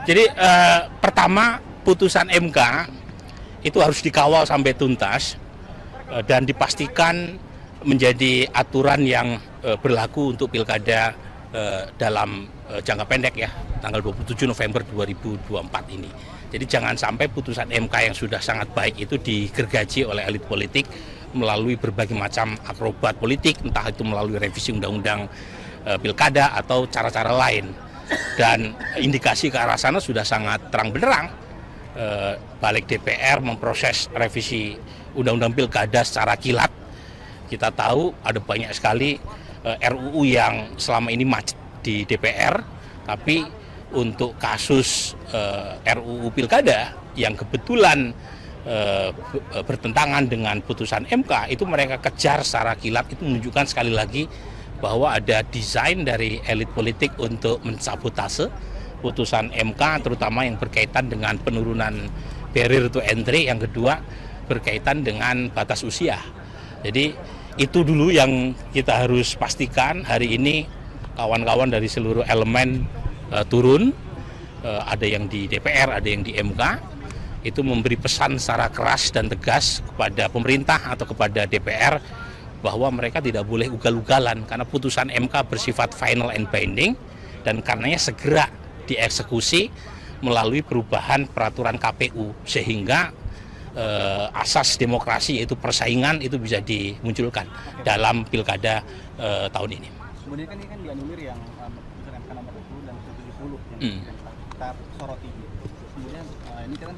Jadi pertama putusan MK itu harus dikawal sampai tuntas dan dipastikan menjadi aturan yang berlaku untuk pilkada dalam jangka pendek ya, tanggal 27 November 2024 ini. Jadi jangan sampai putusan MK yang sudah sangat baik itu digergaji oleh elit politik melalui berbagai macam akrobat politik, entah itu melalui revisi undang-undang pilkada atau cara-cara lain. Dan indikasi ke arah sana sudah sangat terang benderang. Balik DPR memproses revisi undang-undang pilkada secara kilat. Kita tahu ada banyak sekali RUU yang selama ini macet di DPR, tapi untuk kasus RUU pilkada yang kebetulan bertentangan dengan putusan MK itu mereka kejar secara kilat. Itu menunjukkan sekali lagi bahwa ada desain dari elit politik untuk mensabotase putusan MK, terutama yang berkaitan dengan penurunan barrier to entry, yang kedua berkaitan dengan batas usia. Jadi itu dulu yang kita harus pastikan. Hari ini kawan-kawan dari seluruh elemen turun, ada yang di DPR, ada yang di MK, itu memberi pesan secara keras dan tegas kepada pemerintah atau kepada DPR bahwa mereka tidak boleh ugal-ugalan karena putusan MK bersifat final and binding dan karenanya segera dieksekusi melalui perubahan peraturan KPU sehingga asas demokrasi yaitu persaingan itu bisa dimunculkan dalam pilkada tahun ini. Kemudian kan ini kan dianulir yang putusan MK nomor 20 dan 70 yang kita soroti. Kemudian ini kan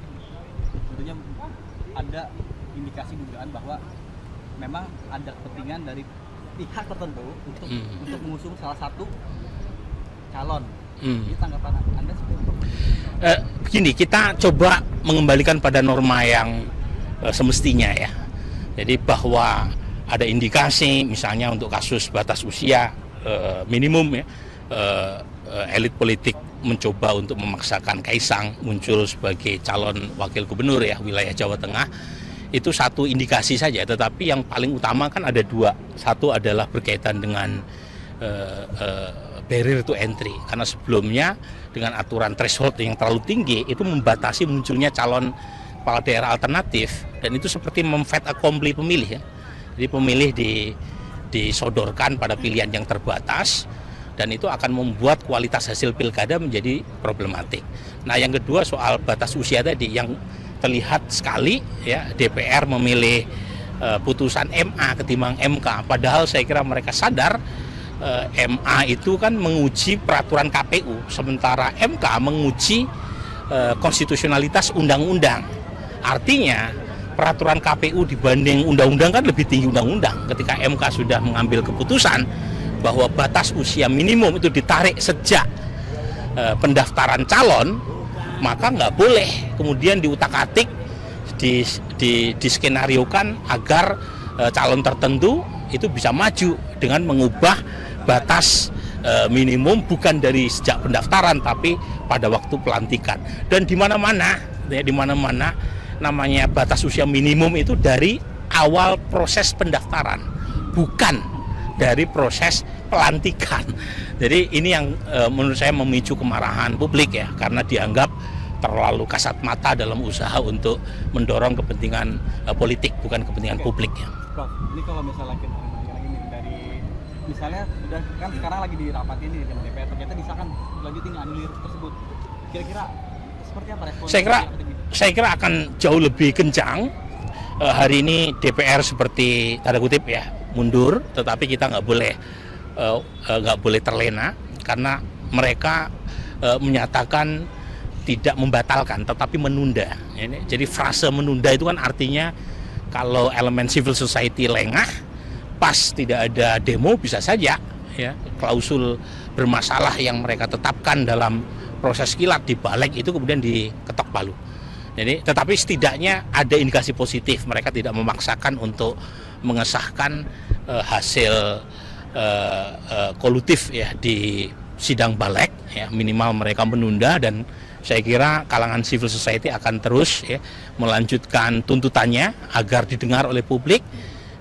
tentunya ada indikasi dugaan bahwa memang ada kepentingan dari pihak tertentu untuk mengusung salah satu calon. Ini tanggapan Anda seperti apa? Begini, kita coba mengembalikan pada norma yang semestinya ya. Jadi bahwa ada indikasi misalnya untuk kasus batas usia minimum ya, elit politik mencoba untuk memaksakan Kaisang muncul sebagai calon wakil gubernur ya wilayah Jawa Tengah. Itu satu indikasi saja, tetapi yang paling utama kan ada dua. Satu adalah berkaitan dengan barrier to entry, karena sebelumnya dengan aturan threshold yang terlalu tinggi itu membatasi munculnya calon kepala daerah alternatif, dan itu seperti memfait accompli pemilih ya. Jadi pemilih disodorkan pada pilihan yang terbatas, dan itu akan membuat kualitas hasil pilkada menjadi problematik. Nah yang kedua soal batas usia tadi yang terlihat sekali ya, DPR memilih putusan MA ketimbang MK, padahal saya kira mereka sadar MA itu kan menguji peraturan KPU, sementara MK menguji konstitusionalitas undang-undang. Artinya peraturan KPU dibanding undang-undang kan lebih tinggi undang-undang. Ketika MK sudah mengambil keputusan bahwa batas usia minimum itu ditarik sejak pendaftaran calon, maka nggak boleh kemudian diutak-atik, diskenariokan agar calon tertentu itu bisa maju dengan mengubah batas minimum bukan dari sejak pendaftaran tapi pada waktu pelantikan. Dan di mana-mana namanya batas usia minimum itu dari awal proses pendaftaran, bukan dari proses pelantikan. Jadi ini yang menurut saya memicu kemarahan publik ya, karena dianggap terlalu kasat mata dalam usaha untuk mendorong kepentingan politik, bukan kepentingan publik ya. Prof, ini kalau misalnya kita dari misalnya sudah kan sekarang lagi dirapatin di DPR, ternyata disahkan lanjutin anulir tersebut. Kira-kira seperti apa respon? Saya kira akan jauh lebih kencang. Hari ini DPR seperti tanda kutip ya mundur, tetapi kita nggak boleh terlena karena mereka menyatakan tidak membatalkan, tetapi menunda. Jadi frase menunda itu kan artinya kalau elemen civil society lengah, pas tidak ada demo bisa saja ya klausul bermasalah yang mereka tetapkan dalam proses kilat dibalik itu kemudian diketok palu. Jadi, tetapi setidaknya ada indikasi positif, mereka tidak memaksakan untuk mengesahkan hasil kolutif ya di sidang balik ya, minimal mereka menunda, dan saya kira kalangan civil society akan terus ya melanjutkan tuntutannya agar didengar oleh publik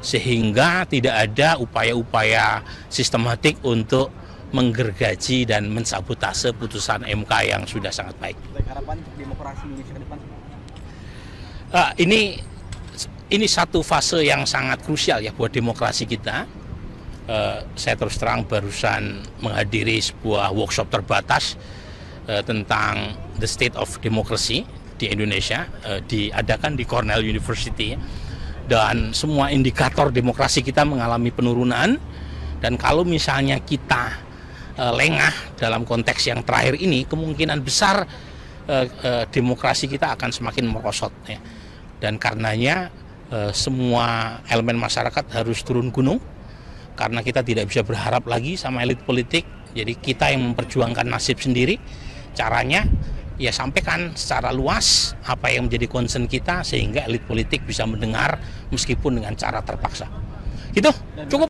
sehingga tidak ada upaya-upaya sistematik untuk menggergaji dan mensabotase putusan MK yang sudah sangat baik. Baik, harapan untuk demokrasi Indonesia ke depan. Ini satu fase yang sangat krusial ya buat demokrasi kita. Saya terus terang barusan menghadiri sebuah workshop terbatas tentang the state of democracy di Indonesia, diadakan di Cornell University, dan semua indikator demokrasi kita mengalami penurunan. Dan kalau misalnya kita lengah dalam konteks yang terakhir ini, kemungkinan besar demokrasi kita akan semakin merosot ya. Dan karenanya semua elemen masyarakat harus turun gunung, karena kita tidak bisa berharap lagi sama elit politik. Jadi kita yang memperjuangkan nasib sendiri. Caranya ya sampaikan secara luas apa yang menjadi concern kita, sehingga elit politik bisa mendengar meskipun dengan cara terpaksa. Gitu, cukup.